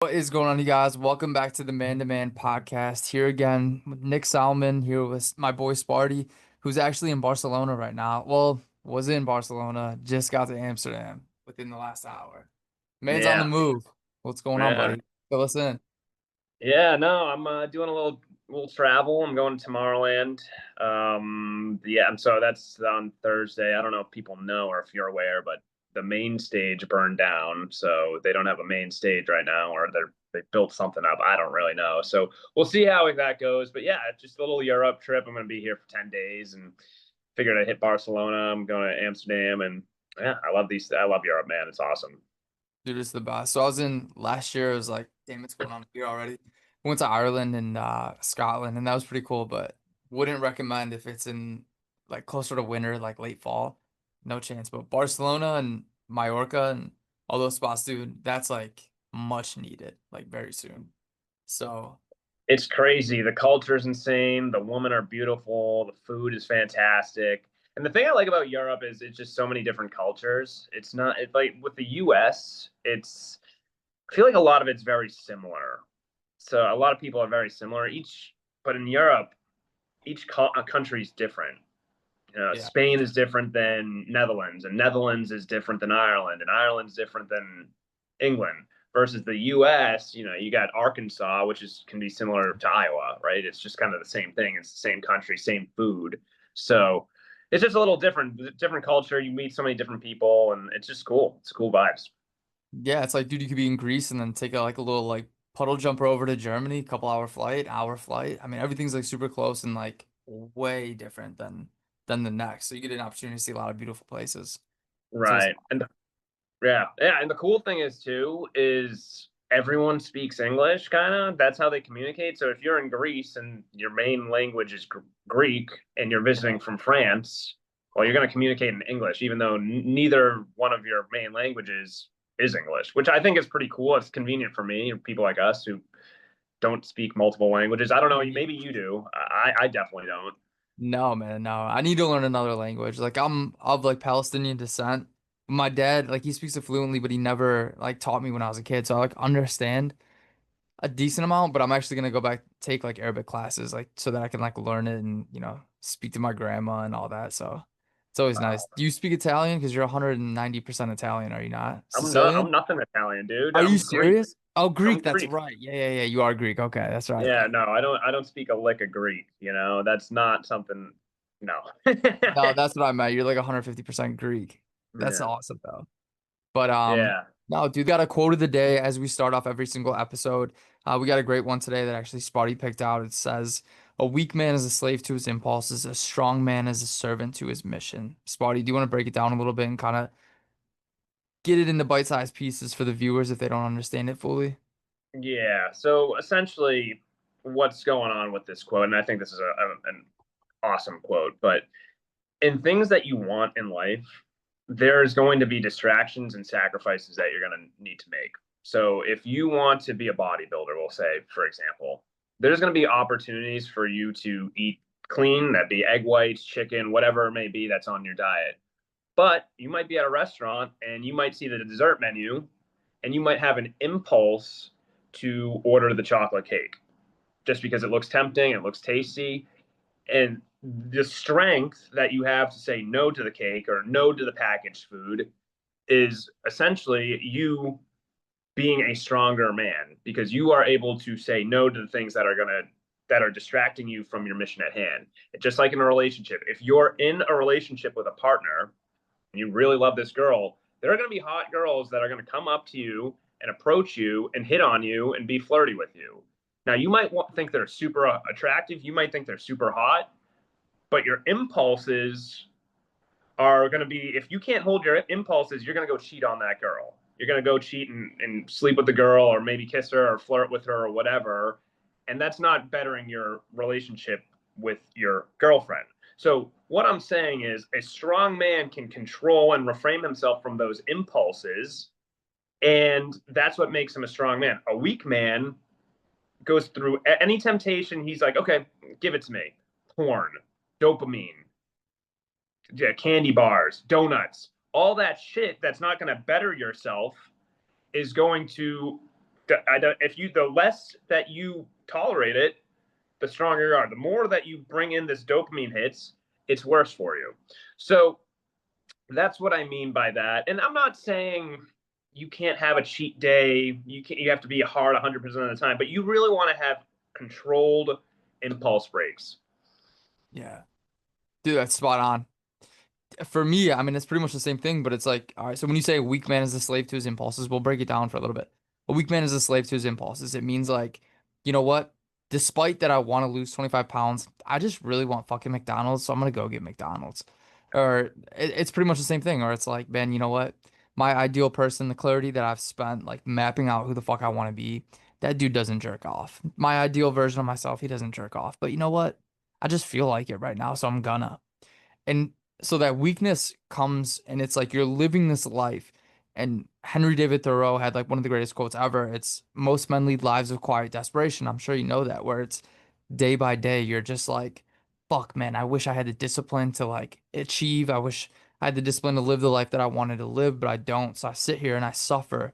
What is going on, you guys? Welcome back to the Man to Man podcast. Here again with Nick Salman, here with my boy Sparty, who's actually in Barcelona right now. Well, was in Barcelona, just got to Amsterdam within the last hour. Man's on the Yeah, move. What's going on, yeah, buddy? Fill us in. yeah. No, I'm doing a little travel. I'm going to Tomorrowland. Yeah, and so that's on Thursday. I don't know if people know or if you're aware, but the main stage burned down, so they don't have a main stage right now, or they built something up. I don't really know. So we'll see how that goes. But yeah, just a little Europe trip. I'm going to be here for 10 days, and figured I'd hit Barcelona. I'm going to Amsterdam, and yeah, I love these. I love Europe, man. It's awesome. Dude, it's the best. So I was in last year. I was like, damn, it's going on here already. Went to Ireland and Scotland, and that was pretty cool, but wouldn't recommend if it's in like closer to winter, like late fall. No chance. But Barcelona and Mallorca and all those spots, dude, that's like much needed, like very soon. So It's crazy. The culture is insane. The women are beautiful. The food is fantastic. And the thing I like about Europe is it's just so many different cultures. It's not it's like with the US, I feel like a lot of it's very similar. So a lot of people are very similar. But in Europe, each country is different. yeah. Spain is different than Netherlands, and Netherlands is different than Ireland, and Ireland's different than England. Versus the U.S., you got Arkansas, which can be similar to Iowa, right? It's just kind of the same thing. It's the same country, same food. So it's just a little different culture. You meet so many different people, and it's just cool. It's cool vibes. Yeah, it's like, dude, you could be in Greece and then take like a little like puddle jumper over to Germany, couple hour flight. I mean, everything's like super close and like way different than the next. So you get an opportunity to see a lot of beautiful places. It's always Right. And yeah, yeah. And the cool thing is too is everyone speaks English, kind of. That's how they communicate. So if you're in Greece and your main language is Greek, and you're visiting from France, well, you're going to communicate in English, even though neither one of your main languages is English, which I think is pretty cool. It's convenient for me, people like us who don't speak multiple languages. I don't know. Maybe you do. I definitely don't. no, man, no. I need to learn another language. Like I'm of like Palestinian descent. My dad, like he speaks it fluently, but he never like taught me when I was a kid. So I like understand a decent amount, but I'm actually gonna go back take like Arabic classes, like so that I can like learn it and speak to my grandma and all that. So it's always nice. Wow. Do you speak Italian? Because you're 190% Italian, are you not? I'm not. Sicilian? I'm nothing Italian, dude. Are you I'm Greek. serious? Oh, I'm Greek, that's Greek. right. Yeah, yeah, yeah. You are Greek. Okay, that's right. Yeah, no, I don't speak a lick of Greek, That's not something. No. No, that's what I meant. You're like 150% Greek. That's Yeah. awesome though. But Yeah. no, dude, got a quote of the day as we start off every single episode. We got a great one today that actually Spotty picked out. It says, "A weak man is a slave to his impulses. A strong man is a servant to his mission." Spotty, do you want to break it down a little bit and kind of get it into bite-sized pieces for the viewers if they don't understand it fully? Yeah. So essentially, what's going on with this quote, and I think this is an awesome quote, but in things that you want in life, there's going to be distractions and sacrifices that you're going to need to make. So if you want to be a bodybuilder, we'll say, for example, there's going to be opportunities for you to eat clean, that be egg whites, chicken, whatever it may be that's on your diet. But you might be at a restaurant and you might see the dessert menu and you might have an impulse to order the chocolate cake just because it looks tempting, it looks tasty, and the strength that you have to say no to the cake or no to the packaged food is essentially you being a stronger man because you are able to say no to the things that are distracting you from your mission at hand. Just like in a relationship, if you're in a relationship with a partner and you really love this girl, there are going to be hot girls that are going to come up to you and approach you and hit on you and be flirty with you. Now, you might think they're super attractive, you might think they're super hot, but your impulses are going to be, if you can't hold your impulses, you're going to go cheat on that girl. You're going to go cheat and sleep with the girl or maybe kiss her or flirt with her or whatever. And that's not bettering your relationship with your girlfriend. So, what I'm saying is a strong man can control and refrain himself from those impulses. And that's what makes him a strong man. A weak man goes through any temptation. He's like, okay, give it to me. Porn, dopamine, yeah, candy bars, donuts, all that shit that's not going to better yourself is going to I don't, if you, the less that you tolerate it, the stronger you are. The more that you bring in this dopamine hits, it's worse for you. So that's what I mean by that. And I'm not saying you can't have a cheat day. You have to be hard 100% of the time, but you really want to have controlled impulse breaks. Yeah. Dude, that's spot on. For me, I mean, it's pretty much the same thing, but it's like, all right, so when you say a weak man is a slave to his impulses, we'll break it down for a little bit. A weak man is a slave to his impulses. It means like, you know what? Despite that I want to lose 25 pounds, I just really want fucking McDonald's, so I'm gonna go get McDonald's. Or it's pretty much the same thing. Or it's like, man, you know what? My ideal person, the clarity that I've spent like mapping out who the fuck I want to be, that dude doesn't jerk off. My ideal version of myself, he doesn't jerk off. But you know what? I just feel like it right now, so I'm gonna. And so that weakness comes and it's like you're living this life. And Henry David Thoreau had like one of the greatest quotes ever. It's most men lead lives of quiet desperation. I'm sure you know that, where it's day by day, you're just like, fuck, man, I wish I had the discipline to like achieve. I wish I had the discipline to live the life that I wanted to live, but I don't. So I sit here and I suffer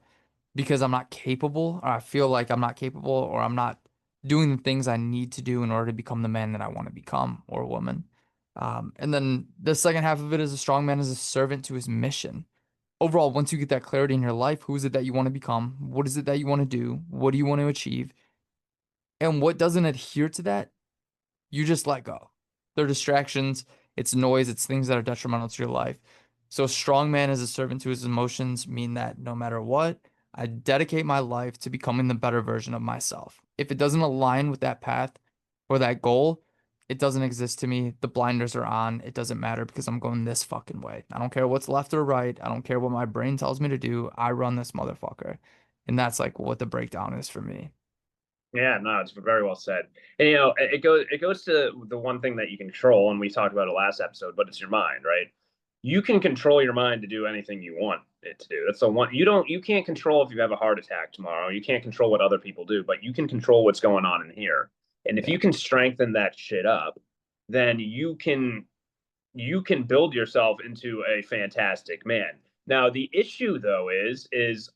because I'm not capable, or I feel like I'm not capable, or I'm not doing the things I need to do in order to become the man that I want to become or woman. And then the second half of it is a strong man is a servant to his mission. Overall, once you get that clarity in your life, who is it that you want to become? What is it that you want to do? What do you want to achieve? And what doesn't adhere to that, you just let go. They're distractions, it's noise, it's things that are detrimental to your life. So, strong man as a servant to his emotions mean that no matter what, I dedicate my life to becoming the better version of myself. If it doesn't align with that path or that goal, it doesn't exist to me. The blinders are on. It doesn't matter because I'm going this fucking way. I don't care what's left or right. I don't care what my brain tells me to do. I run this motherfucker. And that's like what the breakdown is for me. Yeah, no, it's very well said. And you know, it goes to the one thing that you control, and we talked about it last episode, but it's your mind, right? You can control your mind to do anything you want it to do. That's the one you can't control if you have a heart attack tomorrow. You can't control what other people do, but you can control what's going on in here. And if Yeah. you can strengthen that shit up, then you can build yourself into a fantastic man. Now, the issue though is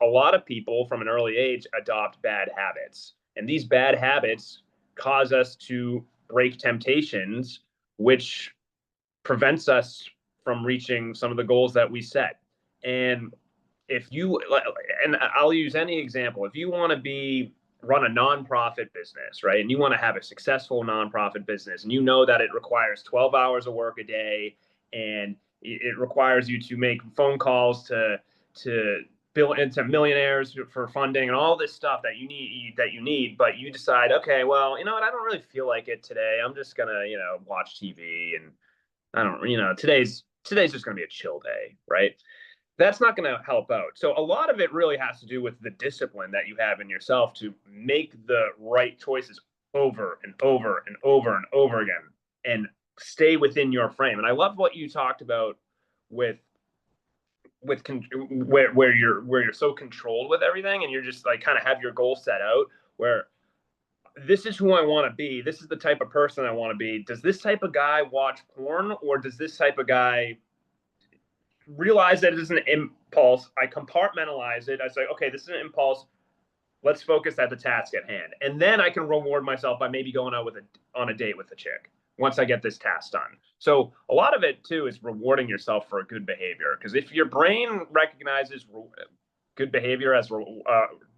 a lot of people from an early age adopt bad habits. And these bad habits cause us to break temptations, which prevents us from reaching some of the goals that we set. And if you and I'll use any example, if you want to be run a nonprofit business, right? And you want to have a successful nonprofit business and you know that it requires 12 hours of work a day and it requires you to make phone calls to build into millionaires for funding and all this stuff that you need, but you decide, okay, well, you know what, I don't really feel like it today. I'm just gonna, watch TV and I don't, today's just gonna be a chill day, right? That's not going to help out. So a lot of it really has to do with the discipline that you have in yourself to make the right choices over and over and over and over again and stay within your frame. And I love what you talked about with where you're so controlled with everything and you're just like kind of have your goal set out where this is who I want to be. This is the type of person I want to be. Does this type of guy watch porn or does this type of guy realize that it is an impulse? I compartmentalize it. I say, okay, this is an impulse. Let's focus at the task at hand. And then I can reward myself by maybe going out on a date with a chick once I get this task done. So a lot of it too is rewarding yourself for a good behavior. Because if your brain recognizes good behavior as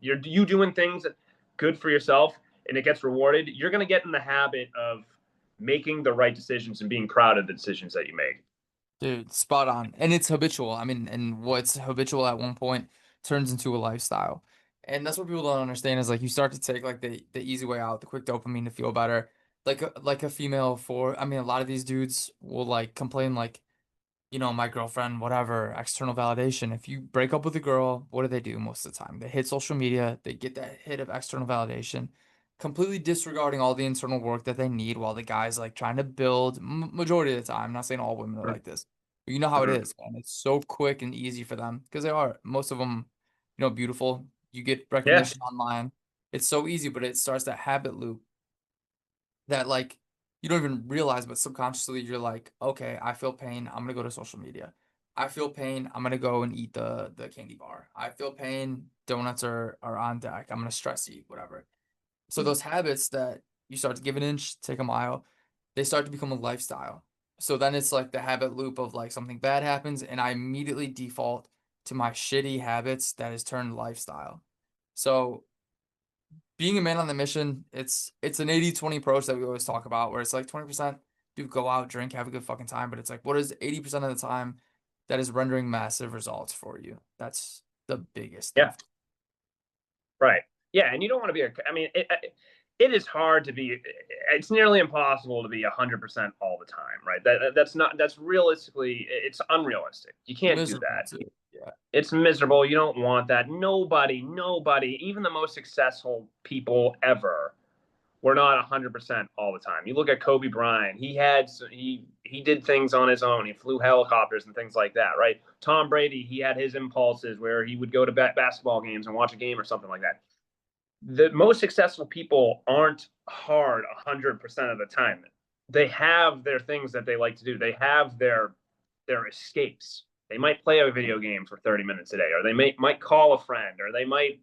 you doing things good for yourself and it gets rewarded, you're going to get in the habit of making the right decisions and being proud of the decisions that you make. Dude, spot on. And it's habitual. I mean, and what's habitual at one point turns into a lifestyle. And that's what people don't understand is like you start to take like the easy way out, the quick dopamine to feel better. Like a female for I mean, a lot of these dudes will like complain like my girlfriend, whatever, external validation. If you break up with a girl, what do most of the time? They hit social media, they get that hit of external validation, completely disregarding all the internal work that they need while the guy's like trying to build, majority of the time. I'm not saying all women are like this, but you know how it Mm-hmm. is, man. It's so quick and easy for them because they are, most of them, beautiful. You get Yeah. recognition online. It's so easy, but it starts that habit loop that like you don't even realize, but subconsciously you're like, okay, I feel pain. I'm gonna go to social media. I feel pain, I'm gonna go and eat the candy bar. I feel pain, donuts are on deck. I'm gonna stress eat, whatever. So Mm. those habits that you start to give an inch, take a mile, they start to become a lifestyle. So then it's like the habit loop of like something bad happens and I immediately default to my shitty habits that is turned lifestyle. So being a man on the mission, it's an 80-20 approach that we always talk about where it's like 20% do go out, drink, have a good fucking time, but it's like what is 80% of the time that is rendering massive results for you? That's the biggest thing. Yeah. Right. Yeah, and you don't want to be I mean, it is hard to be. It's nearly impossible to be 100% all the time, right? That's not. That's realistically, it's unrealistic. You can't do Miserable that. too. Yeah. It's miserable. You don't want that. Nobody, even the most successful people ever, were not 100% all the time. You look at Kobe Bryant. He did things on his own. He flew helicopters and things like that, right? Tom Brady, he had his impulses where he would go to basketball games and watch a game or something like that. The most successful people aren't hard 100% of the time. They have their things that they like to do. They have their escapes. They might play a video game for 30 minutes a day, or they might call a friend, or they might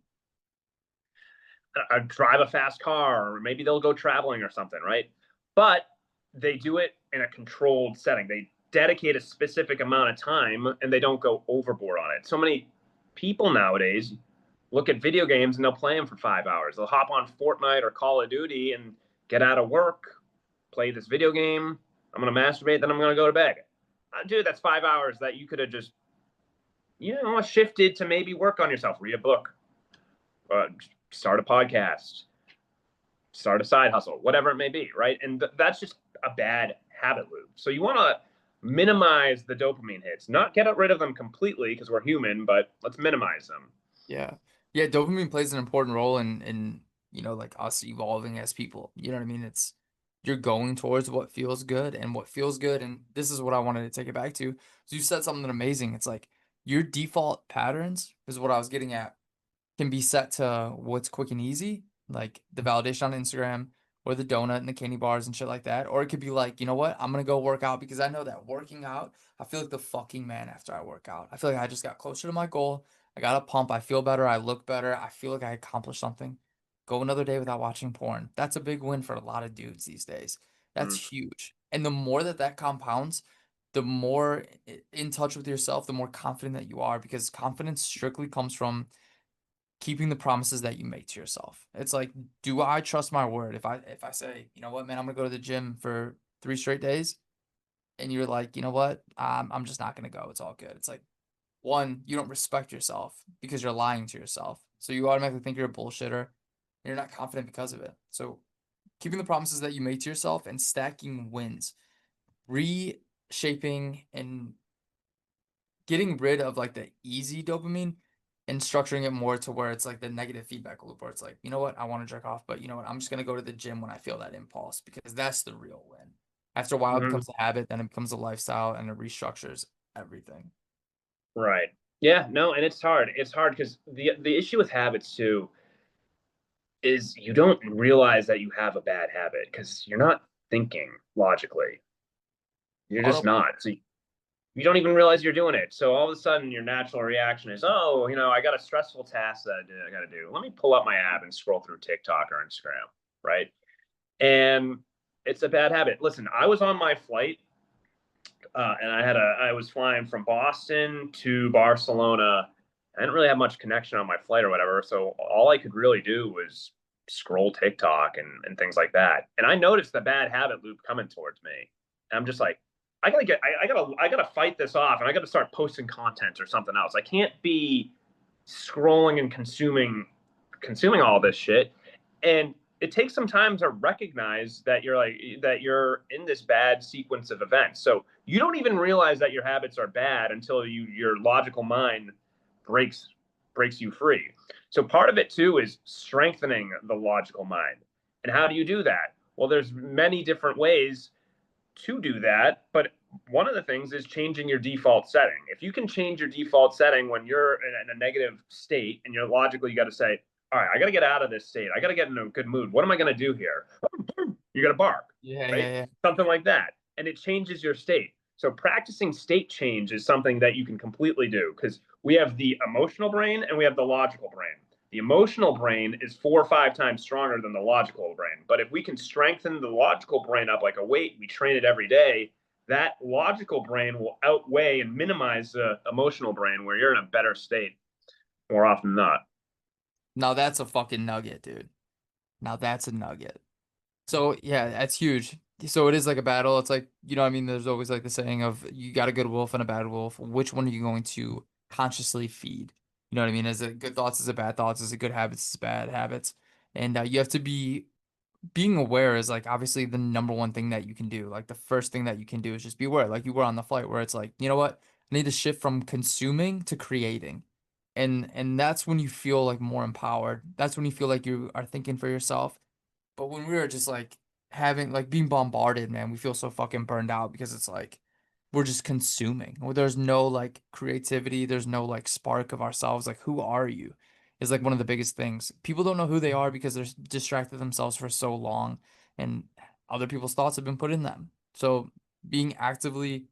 drive a fast car, or maybe they'll go traveling or something, right? But they do it in a controlled setting. They dedicate a specific amount of time and they don't go overboard on it. So many people nowadays look at video games and they'll play them for 5 hours. They'll hop on Fortnite or Call of Duty and get out of work, play this video game. I'm going to masturbate, then I'm going to go to bed. Dude, that's 5 hours that you could have just, shifted to maybe work on yourself, read a book, uh, start a podcast, start a side hustle, whatever it may be, right? And that's just a bad habit loop. So you want to minimize the dopamine hits, not get rid of them completely because we're human, but let's minimize them. Yeah. Yeah, dopamine plays an important role in like us evolving as people. You know what I mean? It's you're going towards what feels good and what feels good. And this is what I wanted to take it back to. So you said something amazing. It's like your default patterns is what I was getting at can be set to what's quick and easy, like the validation on Instagram or the donut and the candy bars and shit like that. Or it could be like, you know what? I'm gonna go work out because I know that working out, I feel like the fucking man after I work out. I feel like I just got closer to my goal. I got a pump. I feel better. I look better. I feel like I accomplished something. Go another day without watching porn. That's a big win for a lot of dudes these days. That's Mm, huge. And the more that that compounds, the more in touch with yourself, the more confident that you are because confidence strictly comes from keeping the promises that you make to yourself. It's like, do I trust my word? If I say, you know what, man, I'm gonna go to the gym for 3 straight days, and you're like, you know what, I'm just not gonna go. It's all good. It's like, one, you don't respect yourself because you're lying to yourself. So you automatically think you're a bullshitter, and you're not confident because of it. So keeping the promises that you make to yourself and stacking wins, reshaping and getting rid of like the easy dopamine and structuring it more to where it's like the negative feedback loop where it's like, you know what, I want to jerk off, but you know what, I'm just gonna go to the gym when I feel that impulse because that's the real win. After a while, it mm, becomes a habit, then it becomes a lifestyle, and it restructures everything. right. Yeah, no, and it's hard. It's hard because the issue with habits too is you don't realize that you have a bad habit because you're not thinking logically. You're just Autopilot. not. So you don't even realize you're doing it. So all of a sudden, your natural reaction is, oh, I got a stressful task that I got to do. Let me pull up my app and scroll through TikTok or Instagram, right? And it's a bad habit. Listen, I was on my flight, and I was flying from Boston to Barcelona. I didn't really have much connection on my flight or whatever, so all I could really do was scroll TikTok and things like that. And I noticed the bad habit loop coming towards me. And I'm just like, I gotta fight this off, and I gotta start posting content or something else. I can't be scrolling and consuming all this shit. And it takes some time to recognize that you're in this bad sequence of events. So you don't even realize that your habits are bad until your logical mind breaks breaks you free. So part of it too is strengthening the logical mind. And how do you do that? Well, there's many different ways to do that, but one of the things is changing your default setting. If you can change your default setting when you're in a negative state and you're logically, you got to say, all right, I got to get out of this state. I got to get in a good mood. What am I going to do here? You got to bark, Yeah, right? yeah, yeah. Something like that. And it changes your state. So practicing state change is something that you can completely do because we have the emotional brain and we have the logical brain. The emotional brain is 4 or 5 times stronger than the logical brain. But if we can strengthen the logical brain up like a weight, we train it every day, that logical brain will outweigh and minimize the emotional brain where you're in a better state more often than not. Now that's a fucking nugget, dude. Now that's a nugget. So yeah, that's huge. So it is like a battle. It's like, you know what I mean? There's always like the saying of you got a good wolf and a bad wolf. Which one are you going to consciously feed? You know what I mean? Is it good thoughts? Is it bad thoughts? Is it good habits? Is it bad habits? And you have to be being aware is like obviously the number one thing that you can do. Like the first thing that you can do is just be aware, like you were on the flight, where it's like, you know what? I need to shift from consuming to creating. And that's when you feel like more empowered. That's when you feel like you are thinking for yourself. But when we were just like having like being bombarded, man, we feel so fucking burned out because it's like we're just consuming. Or there's no like creativity, there's no like spark of ourselves. Like, who are you? Is like one of the biggest things. People don't know who they are because they're distracted themselves for so long and other people's thoughts have been put in them. So being actively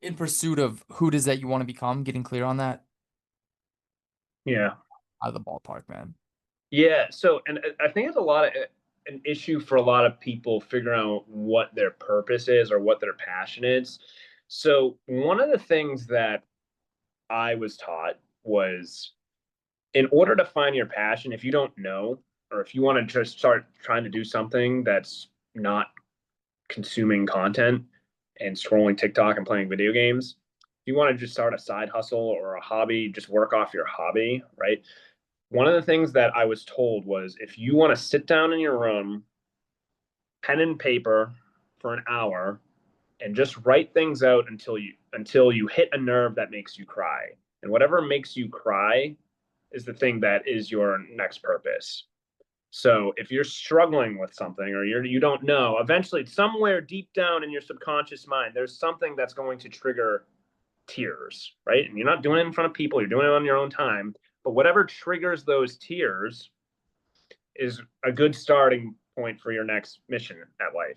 in pursuit of who it is that you want to become, getting clear on that, Yeah. out of the ballpark, man. Yeah. So, and I think it's a lot of an issue for a lot of people figuring out what their purpose is or what their passion is. So, one of the things that I was taught was in order to find your passion, if you don't know, or if you want to just start trying to do something that's not consuming content and scrolling TikTok and playing video games, if you want to just start a side hustle or a hobby, just work off your hobby, right? One of the things that I was told was if you want to sit down in your room, pen and paper for an hour and just write things out until you hit a nerve that makes you cry. And whatever makes you cry is the thing that is your next purpose. So if you're struggling with something or you don't know, eventually somewhere deep down in your subconscious mind, there's something that's going to trigger tears, right? And you're not doing it in front of people, you're doing it on your own time. But whatever triggers those tears is a good starting point for your next mission at life. Yeah.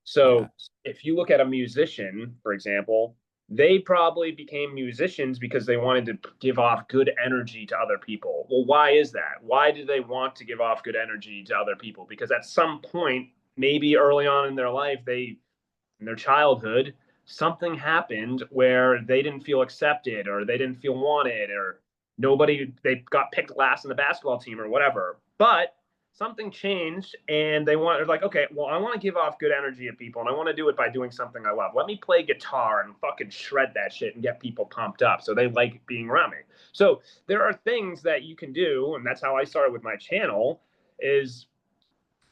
So if you look at a musician, for example, they probably became musicians because they wanted to give off good energy to other people. Well, why is that? Why do they want to give off good energy to other people? Because at some point, maybe early on in their life, in their childhood, something happened where they didn't feel accepted or they didn't feel wanted or they got picked last in the basketball team or whatever. But something changed and they wanted like, okay, well, I want to give off good energy to people and I want to do it by doing something I love. Let me play guitar and fucking shred that shit and get people pumped up so they like being around me. So there are things that you can do, and that's how I started with my channel is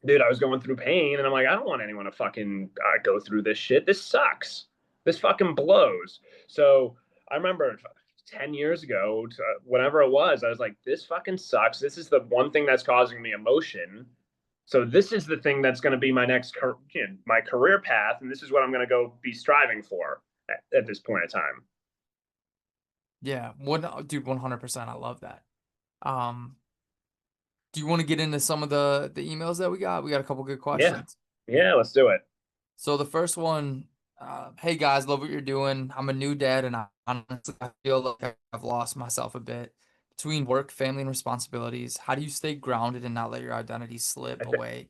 dude, I was going through pain and I'm like, I don't want anyone to fucking go through this shit. This sucks. This fucking blows. So I remember 10 years ago, whenever it was, I was like, this fucking sucks. This is the one thing that's causing me emotion. So this is the thing that's going to be my next, my career path. And this is what I'm going to go be striving for at this point in time. Yeah. Dude, 100%. I love that. Um, Do you want to get into some of the emails that we got? We got a couple good Yeah. questions. Yeah. Let's do it. So the first one, hey guys, love what you're doing. I'm a new dad, and I honestly I feel like I've lost myself a bit between work, family, and responsibilities. How do you stay grounded and not let your identity slip I, th- away?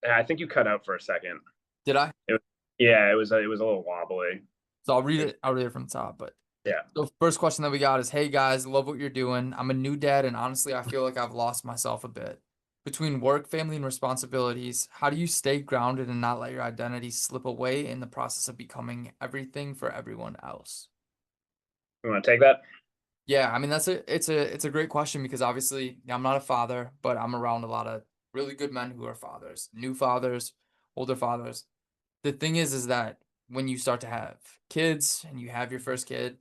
I think you cut out for a second. Did I? It was, yeah, it was a little wobbly. So I'll read it. I'll read it from the top. But Yeah. the first question that we got is, hey guys, love what you're doing. I'm a new dad, and honestly, I feel like I've lost myself a bit between work, family, and responsibilities. How do you stay grounded and not let your identity slip away in the process of becoming everything for everyone else? You want to take that? Yeah, I mean it's a great question because obviously I'm not a father, but I'm around a lot of really good men who are fathers, new fathers, older fathers. The thing is that when you start to have kids and you have your first kid,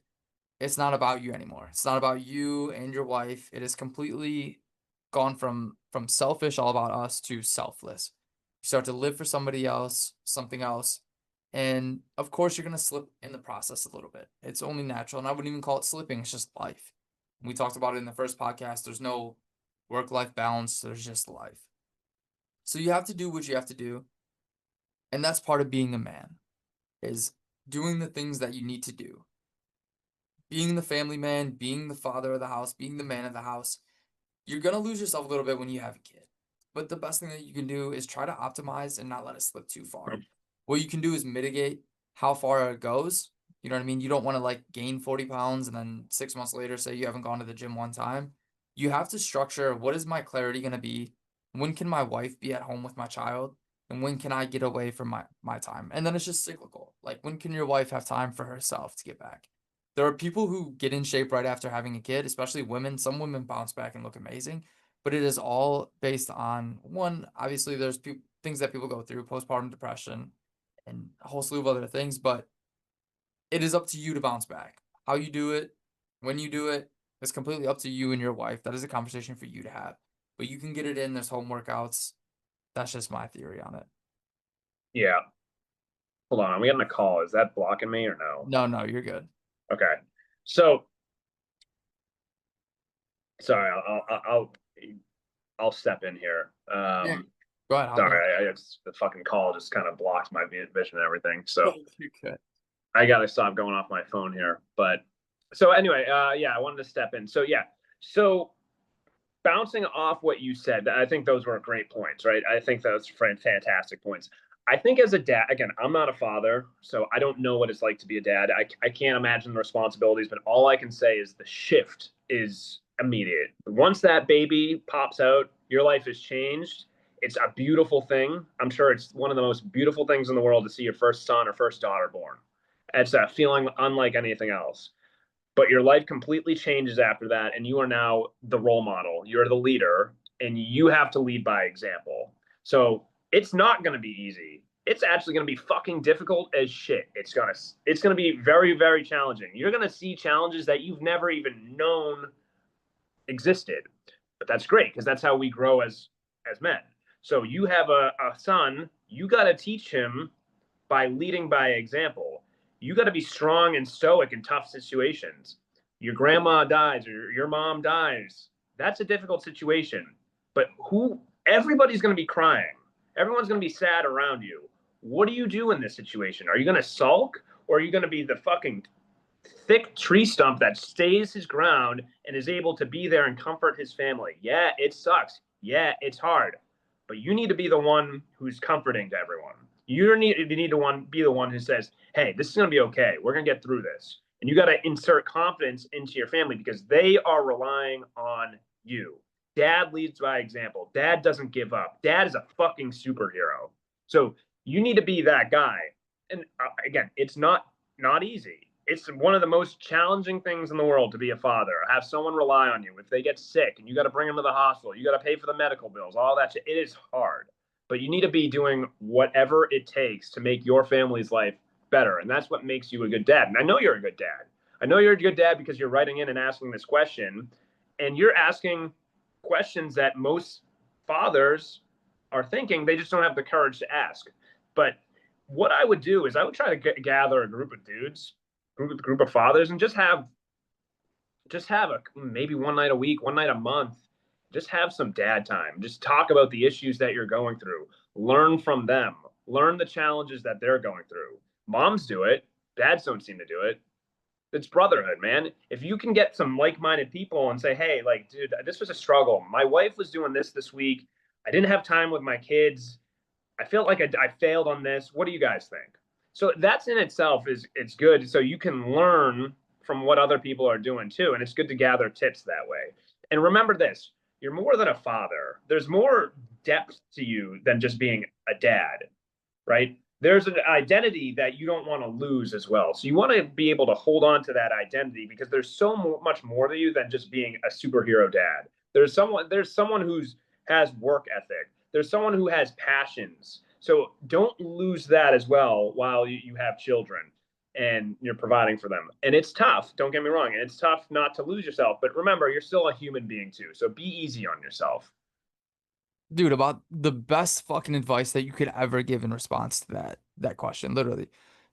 it's not about you anymore. It's not about you and your wife. It is completely gone from selfish, all about us, to selfless. You start to live for somebody else, something else. And of course, you're going to slip in the process a little bit. It's only natural. And I wouldn't even call it slipping, it's just life. We talked about it in the first podcast. There's no work-life balance, there's just life. So you have to do what you have to do. And that's part of being a man is doing the things that you need to do, being the family man, being the father of the house, being the man of the house, you're gonna lose yourself a little bit when you have a kid. But the best thing that you can do is try to optimize and not let it slip too far. What you can do is mitigate how far it goes. You know what I mean? You don't want to like gain 40 pounds and then 6 months later say you haven't gone to the gym one time. You have to structure what is my clarity gonna be? When can my wife be at home with my child? And when can I get away from my time? And then it's just cyclical. Like when can your wife have time for herself to get back? There are people who get in shape right after having a kid, especially women. Some women bounce back and look amazing, but it is all based on one, obviously there's things that people go through, postpartum depression and a whole slew of other things, but it is up to you to bounce back. How you do it, when you do it, it's completely up to you and your wife. That is a conversation for you to have. But you can get it in. There's home workouts. That's just my theory on it. Yeah. Hold on. I'm getting a call. Is that blocking me or no? No, no, you're good. Okay. So sorry, I'll step in here. Yeah. Go ahead, hop in. Sorry, it's the fucking call just kind of blocked my vision and everything. So You could. I gotta stop going off my phone here. But so anyway, yeah, I wanted to step in. So yeah, so bouncing off what you said, I think those were great points, right? I think those were fantastic points. I think as a dad, again, I'm not a father, so I don't know what it's like to be a dad. I can't imagine the responsibilities, but all I can say is the shift is immediate. Once that baby pops out, your life is changed. It's a beautiful thing. I'm sure it's one of the most beautiful things in the world to see your first son or first daughter born. It's a feeling unlike anything else, but your life completely changes after that, and you are now the role model, you're the leader, and you have to lead by example. So it's not going to be easy. It's actually going to be fucking difficult as shit. It's going to be very, very challenging. You're going to see challenges that you've never even known existed, but that's great because that's how we grow as men. So you have a son, you got to teach him by leading by example. You got to be strong and stoic in tough situations. Your grandma dies or your mom dies. That's a difficult situation. But everybody's going to be crying. Everyone's going to be sad around you. What do you do in this situation? Are you going to sulk, or are you going to be the fucking thick tree stump that stays his ground and is able to be there and comfort his family? Yeah, it sucks. Yeah, it's hard. But you need to be the one who's comforting to everyone. You need to be the one who says, hey, this is going to be okay. We're going to get through this. And you got to insert confidence into your family because they are relying on you. Dad leads by example. Dad doesn't give up. Dad is a fucking superhero. So you need to be that guy. And again, it's not easy. It's one of the most challenging things in the world to be a father. Have someone rely on you. If they get sick and you got to bring them to the hospital, you got to pay for the medical bills, all that shit. It is hard, but you need to be doing whatever it takes to make your family's life better. And that's what makes you a good dad. And I know you're a good dad. I know you're a good dad because you're writing in and asking this question, and you're asking questions that most fathers are thinking they just don't have the courage to ask. But what I would do is I would try to gather a group of dudes, group of fathers, and just have a maybe one night a week, one night a month. Just have some dad time. Just talk about the issues that you're going through. Learn from them. Learn the challenges that they're going through. Moms do it. Dads don't seem to do it. It's brotherhood, man. If you can get some like-minded people and say, hey, like, dude, this was a struggle. My wife was doing this week. I didn't have time with my kids. I felt like I failed on this. What do you guys think? So that's in itself is it's good. So you can learn from what other people are doing too. And it's good to gather tips that way. And remember this, you're more than a father. There's more depth to you than just being a dad, right? There's an identity that you don't want to lose as well. So you want to be able to hold on to that identity because there's so much more to you than just being a superhero dad. There's someone who's has work ethic. There's someone who has passions. So don't lose that as well while you have children and you're providing for them. And it's tough, don't get me wrong. And it's tough not to lose yourself. But remember, you're still a human being too. So be easy on yourself. Dude, about the best fucking advice that you could ever give in response to that question, literally,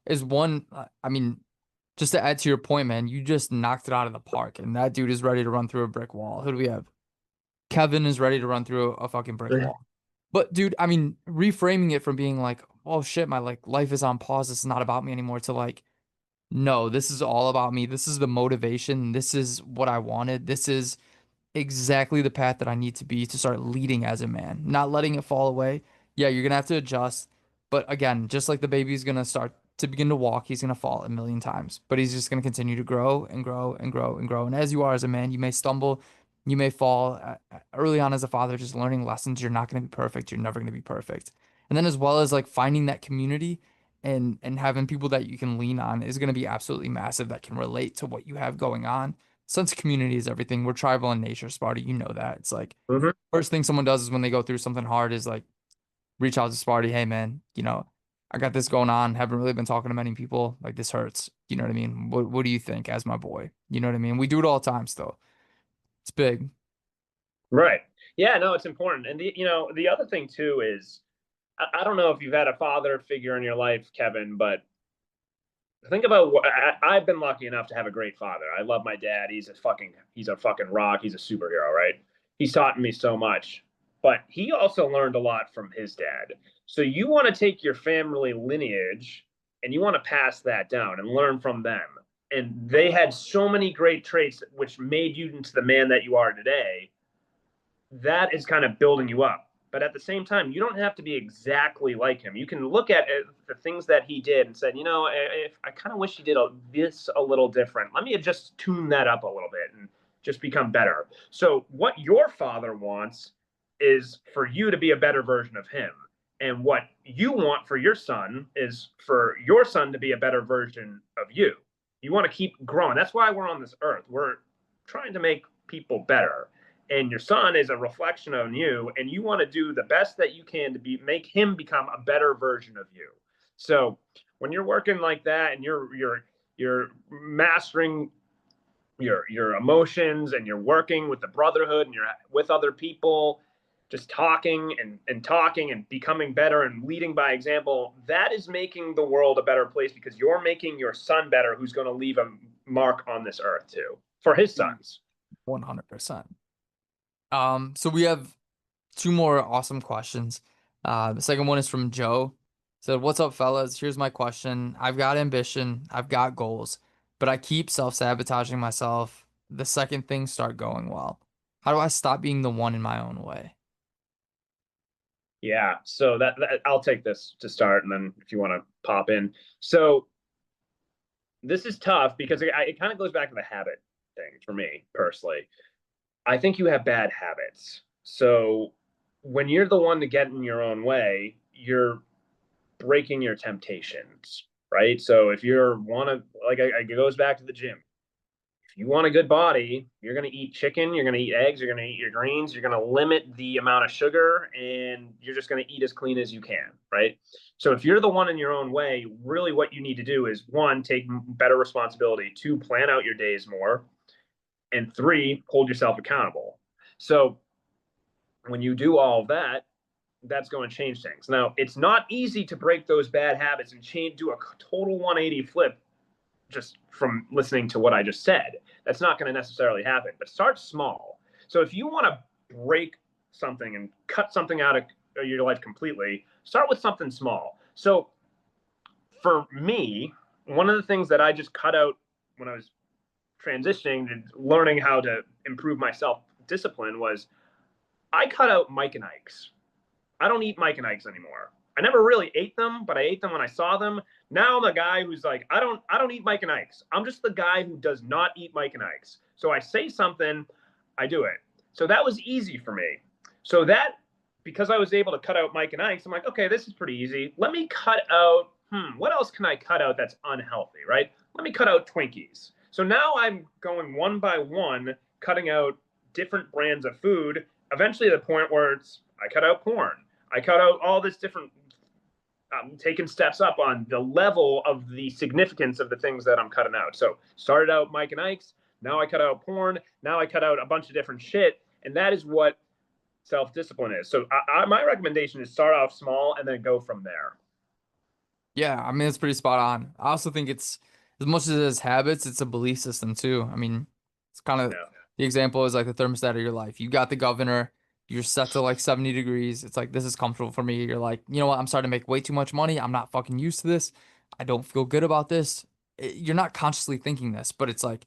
is one. I mean, just to add to your point, man, you just knocked it out of the park, and that dude is ready to run through a brick wall. Who do we have? Kevin is ready to run through a fucking brick wall. But dude, I mean, reframing it from being like, oh shit, my like life is on pause. It's not about me anymore, to like, no, this is all about me. This is the motivation. This is what I wanted. This is exactly the path that I need to be to start leading as a man, not letting it fall away. Yeah, you're gonna have to adjust. But again, just like the baby's gonna start to begin to walk, he's gonna fall a million times, but he's just gonna continue to grow and grow and grow and grow. And as you are as a man, you may stumble, you may fall early on as a father, just learning lessons. You're not gonna be perfect. You're never gonna be perfect. And then as well as like finding that community and having people that you can lean on is gonna be absolutely massive that can relate to what you have going on. Since community is everything, we're tribal in nature, Sparty. You know that. It's like Hmm. first thing someone does is when they go through something hard is like reach out to Sparty. Hey man, I got this going on. Haven't really been talking to many people. Like this hurts. You know what I mean? What do you think as my boy? You know what I mean? We do it all the time still. It's big. Right. Yeah, no, it's important. And the other thing too is I don't know if you've had a father figure in your life, Kevin, but think about what I've been lucky enough to have a great father. I love my dad. He's a fucking rock. He's a superhero, right? He's taught me so much. But he also learned a lot from his dad. So you want to take your family lineage and you want to pass that down and learn from them. And they had so many great traits which made you into the man that you are today. That is kind of building you up. But at the same time, you don't have to be exactly like him. You can look at the things that he did and said, if I kind of wish he did this a little different. Let me just tune that up a little bit and just become better. So what your father wants is for you to be a better version of him. And what you want for your son is for your son to be a better version of you. You want to keep growing. That's why we're on this earth. We're trying to make people better, and your son is a reflection on you, and you want to do the best that you can to make him become a better version of you. So when you're working like that and you're mastering your emotions and you're working with the brotherhood and you're with other people, just talking and talking and becoming better and leading by example, that is making the world a better place because you're making your son better, who's going to leave a mark on this earth too for his Mm. sons. 100%. So we have two more awesome questions. The second one is from Joe. Said, "What's up, fellas? Here's my question. I've got ambition, I've got goals, but I keep self-sabotaging myself the second things start going well. How do I stop being the one in my own way?" Yeah, so that I'll take this to start, and then if you want to pop in. So this is tough because it kind of goes back to the habit thing for me personally. I think you have bad habits. So when you're the one to get in your own way, you're breaking your temptations, right? So if you're one of like it goes back to the gym. If you want a good body, you're going to eat chicken, you're going to eat eggs, you're going to eat your greens, you're going to limit the amount of sugar, and you're just going to eat as clean as you can, right? So if you're the one in your own way, really what you need to do is one, take better responsibility, two, plan out your days more, and three, hold yourself accountable. So when you do all of that, that's going to change things. Now, it's not easy to break those bad habits and do a total 180 flip just from listening to what I just said. That's not going to necessarily happen, but start small. So if you want to break something and cut something out of your life completely, start with something small. So for me, one of the things that I just cut out when I was transitioning and learning how to improve my self discipline was I cut out Mike and Ike's. I don't eat Mike and Ike's anymore. I never really ate them, but I ate them when I saw them. Now I'm a guy who's like, I don't eat Mike and Ike's. I'm just the guy who does not eat Mike and Ike's. So I say something, I do it. So that was easy for me. So that because I was able to cut out Mike and Ike's, I'm like, okay, this is pretty easy. Let me cut out, what else can I cut out that's unhealthy, right? Let me cut out Twinkies. So now I'm going one by one, cutting out different brands of food, eventually to the point where I cut out porn. I cut out all this different, taking steps up on the level of the significance of the things that I'm cutting out. So started out Mike and Ike's. Now I cut out porn. Now I cut out a bunch of different shit. And that is what self-discipline is. So my recommendation is start off small and then go from there. Yeah, I mean it's pretty spot on. I also think it's as much as it is habits, it's a belief system too. I mean, it's kind of Yeah. the example is like the thermostat of your life. You got the governor, You're set to like 70 degrees. It's like, this is comfortable for me. You're like, you know what? I'm starting to make way too much money. I'm not fucking used to this. I don't feel good about this. You're not consciously thinking this, but it's like,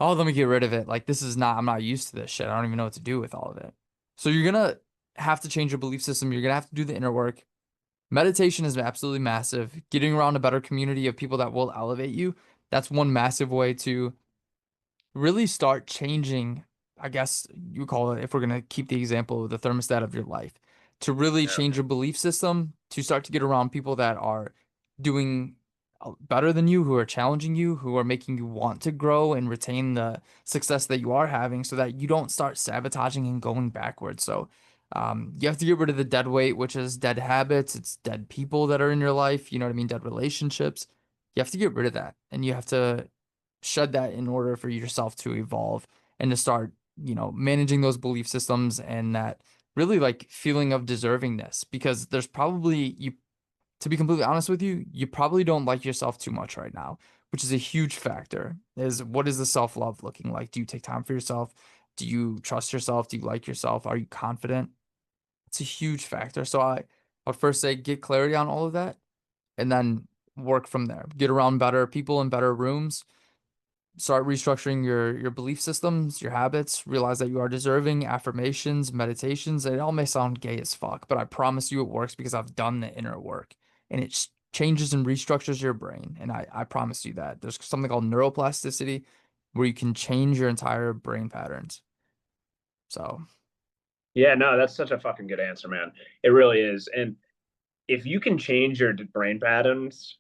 oh, let me get rid of it. Like, this is not, I'm not used to this shit. I don't even know what to do with all of it. So you're gonna have to change your belief system. You're gonna have to do the inner work. Meditation is absolutely massive. Getting around a better community of people that will elevate you. That's one massive way to really start changing, I guess you call it, if we're going to keep the example of the thermostat of your life, to really Yeah. change your belief system, to start to get around people that are doing better than you, who are challenging you, who are making you want to grow and retain the success that you are having so that you don't start sabotaging and going backwards. So, you have to get rid of the dead weight, which is dead habits. It's dead people that are in your life. You know what I mean? Dead relationships. You have to get rid of that. And you have to shed that in order for yourself to evolve and to start, managing those belief systems and that really like feeling of deservingness. Because there's probably, you, to be completely honest with you, you probably don't like yourself too much right now, which is a huge factor. Is what is the self-love looking like? Do you take time for yourself? Do you trust yourself? Do you like yourself? Are you confident? It's a huge factor. So I would first say get clarity on all of that and then work from there. Get around better people in better rooms, start restructuring your belief systems, your habits, realize that you are deserving, affirmations, meditations. It all may sound gay as fuck, but I promise you it works because I've done the inner work and it changes and restructures your brain. And I promise you that. There's something called neuroplasticity where you can change your entire brain patterns. So, Yeah, no, that's such a fucking good answer, man. It really is. And if you can change your brain patterns,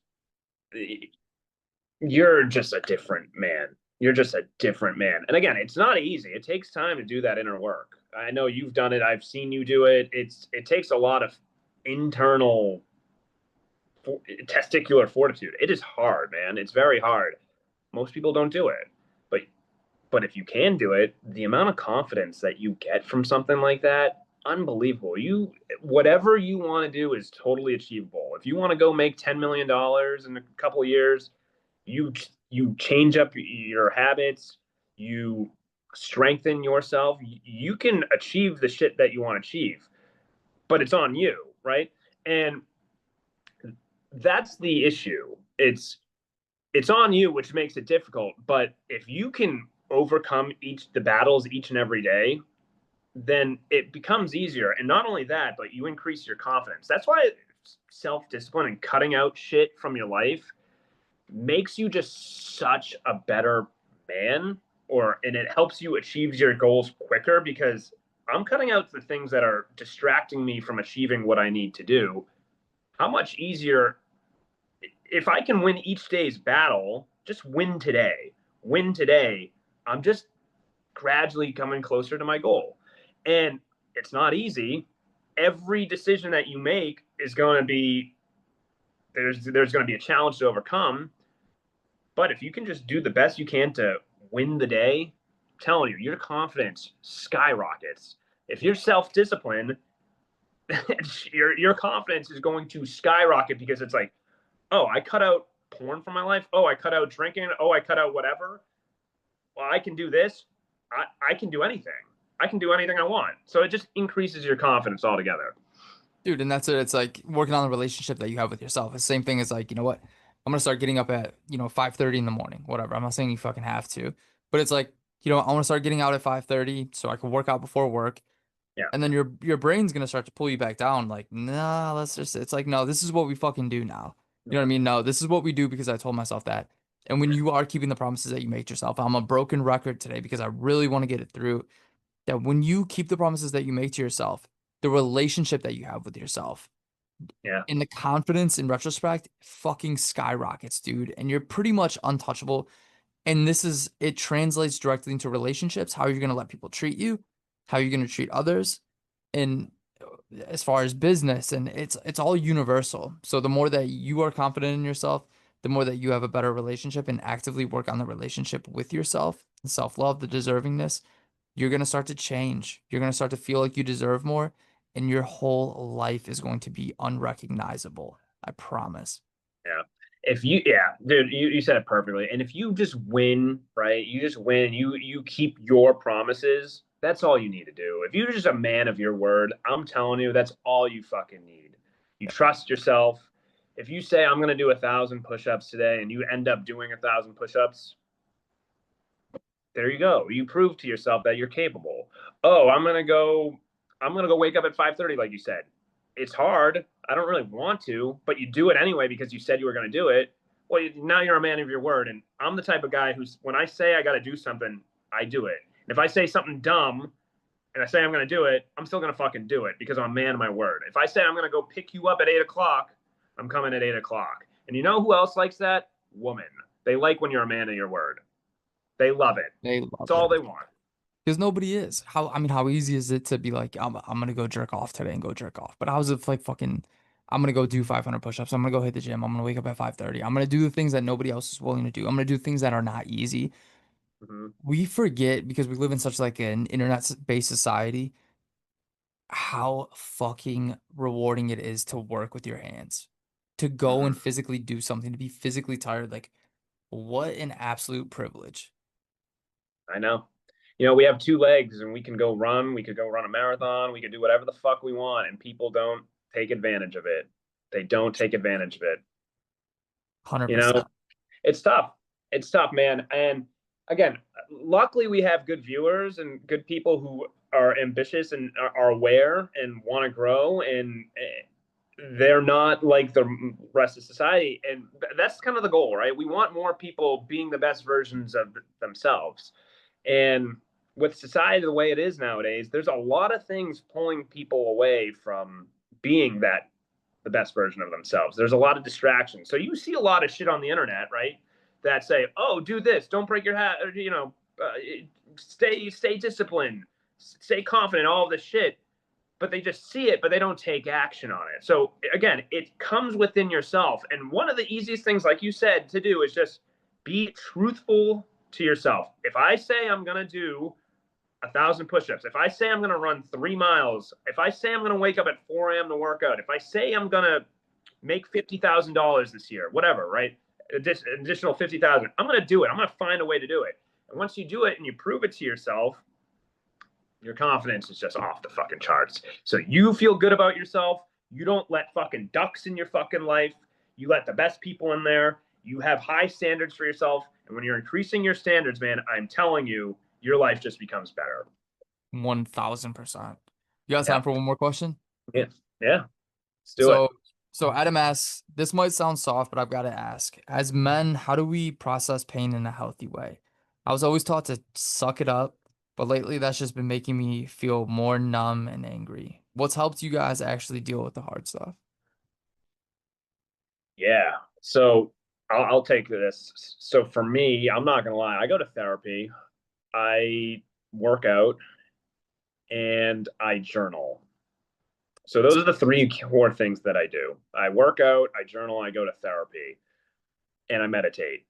you're just a different man. You're just a different man. And again, it's not easy. It takes time to do that inner work. I know you've done it. I've seen you do it. It takes a lot of internal testicular fortitude. It is hard, man. It's very hard. Most people don't do it. But if you can do it, the amount of confidence that you get from something like that, unbelievable. You whatever you want to do is totally achievable. If you want to go make $10 million in a couple of years, you you change up your habits, you strengthen yourself, you can achieve the shit that you want to achieve, but it's on you, right? And that's the issue. It's on you, which makes it difficult. But if you can overcome the battles each and every day, then it becomes easier. And not only that, but you increase your confidence. That's why self-discipline and cutting out shit from your life makes you just such a better man, and it helps you achieve your goals quicker because I'm cutting out the things that are distracting me from achieving what I need to do. How much easier if I can win each day's battle, just win today. Win today. I'm just gradually coming closer to my goal. And it's not easy. Every decision that you make is going to be there's going to be a challenge to overcome, but if you can just do the best you can to win the day, I'm telling you, your confidence skyrockets. If you're self-disciplined, your confidence is going to skyrocket because it's like, oh, I cut out porn from my life. Oh, I cut out drinking. Oh, I cut out whatever. Well, I can do this. I can do anything. I can do anything I want. So it just increases your confidence altogether. dude, and that's it. It's like working on the relationship that you have with yourself. It's the same thing as like, you know what? I'm gonna start getting up at, 5:30 in the morning, whatever. I'm not saying you fucking have to, but it's like, I want to start getting out at 5:30 so I can work out before work. Yeah. And then your brain's gonna start to pull you back down, like, nah, let's just it's like, no, this is what we fucking do now. You know what I mean? No, this is what we do because I told myself that. And when you are keeping the promises that you make to yourself, I'm a broken record today because I really want to get it through. That when you keep the promises that you make to yourself, the relationship that you have with yourself, Yeah. and the confidence in retrospect fucking skyrockets, dude. And you're pretty much untouchable. And it translates directly into relationships, how you're going to let people treat you, how you're going to treat others, and as far as business, and it's all universal. So the more that you are confident in yourself, the more that you have a better relationship and actively work on the relationship with yourself, the self-love, the deservingness, you're going to start to change. You're going to start to feel like you deserve more, and your whole life is going to be unrecognizable. I promise. Yeah. Yeah, dude, you said it perfectly. And if you just win, right? You just win. You keep your promises. That's all you need to do. If you're just a man of your word, I'm telling you, that's all you fucking need. You trust yourself. If you say I'm gonna do 1,000 push-ups today and you end up doing 1,000 push-ups, there you go. You prove to yourself that you're capable. Oh, I'm gonna go wake up at 5:30, like you said. It's hard. I don't really want to, but you do it anyway because you said you were gonna do it. Well, now you're a man of your word, and I'm the type of guy who's when I say I got to do something, I do it. And if I say something dumb and I say I'm gonna do it, I'm still gonna fucking do it because I'm a man of my word. If I say I'm gonna go pick you up at 8 o'clock, I'm coming at 8 o'clock. And you know who else likes that? Woman. They like when you're a man of your word. They love it. They It's love all it. they want. Because nobody is. How easy is it to be like, I'm gonna go jerk off today and go jerk off. But how's it like fucking I'm gonna go do 500 push-ups. I'm gonna go hit the gym. I'm gonna wake up at 5:30. I'm gonna do the things that nobody else is willing to do. I'm gonna do things that are not easy. Mm-hmm. We forget because we live in such like an internet-based society how fucking rewarding it is to work with your hands. To go and Mm-hmm. physically do something, to be physically tired. Like, what an absolute privilege. I know. We have two legs and we can go run. We could go run a marathon. We could do whatever the fuck we want, and people don't take advantage of it. They don't take advantage of it. You know, 100%. it's tough. It's tough, man. And again, luckily we have good viewers and good people who are ambitious and are aware and want to grow, and they're not like the rest of society. And that's kind of the goal, right? We want more people being the best versions of themselves. And with society the way it is nowadays, there's a lot of things pulling people away from being the best version of themselves. There's a lot of distractions. So you see a lot of shit on the internet, right? That say, "Oh, do this, don't break your hat, stay disciplined, stay confident," all of this shit. But they just see it, but they don't take action on it. So again, it comes within yourself. And one of the easiest things, like you said, to do is just be truthful to yourself. If I say I'm gonna do 1,000 push-ups, if I say I'm gonna run 3 miles, if I say I'm gonna wake up at 4 a.m. to work out, if I say I'm gonna make $50,000 this year, whatever, right? Additional 50,000. I'm gonna do it. I'm gonna find a way to do it. And once you do it and you prove it to yourself, your confidence is just off the fucking charts. So you feel good about yourself. You don't let fucking ducks in your fucking life. You let the best people in there. You have high standards for yourself. And when you're increasing your standards, man, I'm telling you, your life just becomes better. 1000%. You got Yeah. time for one more question? Yeah. Yeah. Let's do it. So, so Adam asks, this might sound soft, but I've got to ask, as men, how do we process pain in a healthy way? I was always taught to suck it up, but lately that's just been making me feel more numb and angry. What's helped you guys actually deal with the hard stuff? Yeah. So I'll take this. So for me, I'm not going to lie. I go to therapy, I work out, and I journal. So those are the three core things that I do. I work out, I journal, I go to therapy, and I meditate.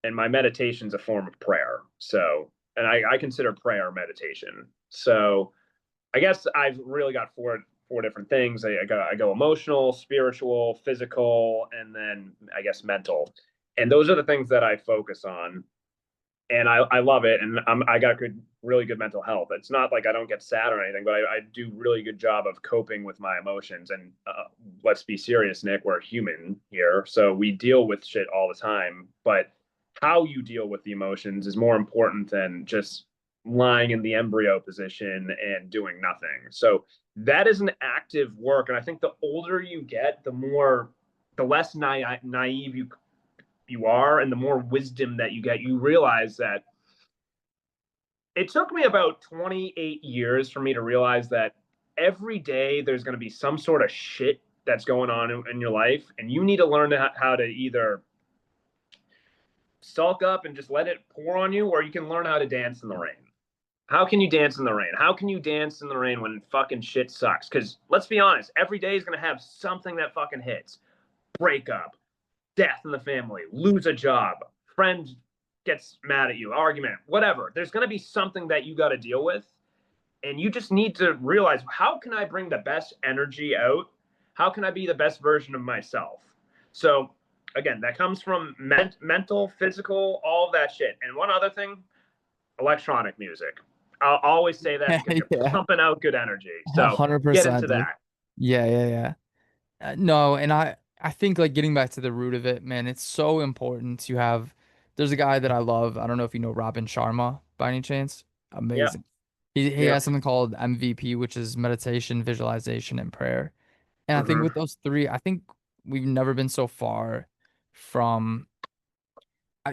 And my meditation's a form of prayer. So, and I consider prayer meditation. So I guess I've really got four different things. I go emotional, spiritual, physical, and then I guess mental. And those are the things that I focus on, and I love it. And I got really good mental health. It's not like I don't get sad or anything, but I do really good job of coping with my emotions. And let's be serious, Nick, we're human here, so we deal with shit all the time. But how you deal with the emotions is more important than just lying in the embryo position and doing nothing. So that is an active work, and I think the older you get, the less naive you are, and the more wisdom that you get, you realize that it took me about 28 years for me to realize that every day there's going to be some sort of shit that's going on in your life, and you need to learn how to either sulk up and just let it pour on you, or you can learn how to dance in the rain. How can you dance in the rain? How can you dance in the rain when fucking shit sucks? Because let's be honest, every day is going to have something that fucking hits. Breakup, death in the family, lose a job, friend gets mad at you, argument, whatever. There's going to be something that you got to deal with. And you just need to realize, how can I bring the best energy out? How can I be the best version of myself? So, again, that comes from mental, physical, all of that shit. And one other thing, electronic music. I'll always say that because you're Yeah, pumping out good energy. So get 100%, into dude. that. Yeah, yeah, yeah. No, and I think like getting back to the root of it, man, it's so important to have. There's a guy that I love. I don't know if you know Robin Sharma by any chance. Yep. Amazing. He Yep. has something called MVP, which is meditation, visualization, and prayer. And I think Hmm. with those three, I think we've never been so far from.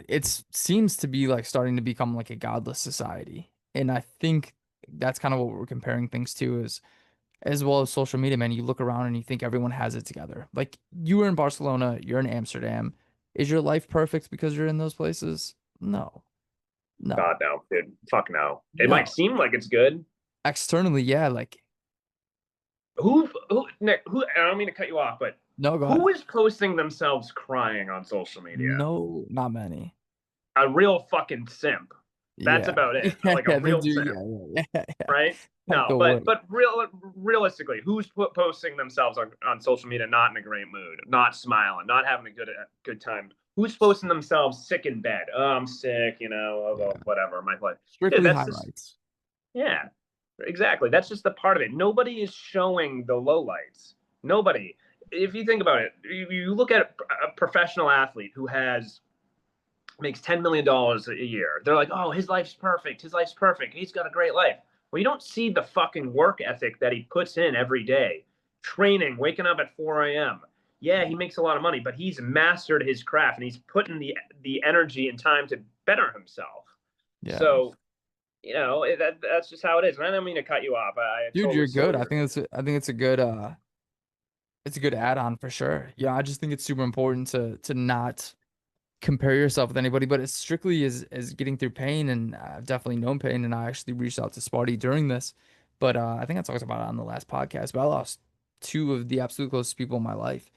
It seems to be like starting to become like a godless society, and I think that's kind of what we're comparing things to is as well as social media, man. You look around and you think everyone has it together. Like you were in Barcelona, you're in Amsterdam. Is your life perfect because you're in those places? No, no, God no, dude. Fuck no. It might no. seem like it's good. Externally, yeah, like Who Nick, who I don't mean to cut you off, but no, go ahead. who is posting themselves crying on social media? No, not many. A real fucking simp. That's Yeah. about it. Yeah, Like a yeah, they real do. simp, Yeah, yeah, yeah, yeah. right? Like No, the but word. realistically, who's posting themselves on social media not in a great mood, not smiling, not having a good time? Who's posting themselves sick in bed? Oh, I'm sick, Yeah. whatever, my life. Dude, Strictly that's just highlights. yeah, exactly. That's just the part of it. Nobody is showing the lowlights. Nobody. If you think about it, you look at a professional athlete who has makes $10 million a year. They're like, oh, his life's perfect. His life's perfect. He's got a great life. Well, you don't see the fucking work ethic that he puts in every day, training, waking up at 4 a.m. Yeah, he makes a lot of money, but he's mastered his craft and he's putting the energy and time to better himself. Yeah. So that's just how it is. And I don't mean to cut you off. I Dude, totally you're see what good. you're. I think it's a good add-on for sure. Yeah, I just think it's super important to not compare yourself with anybody, but it's strictly as getting through pain, and I've definitely known pain, and I actually reached out to Sparty during this, but I think I talked about it on the last podcast, but I lost two of the absolute closest people in my life,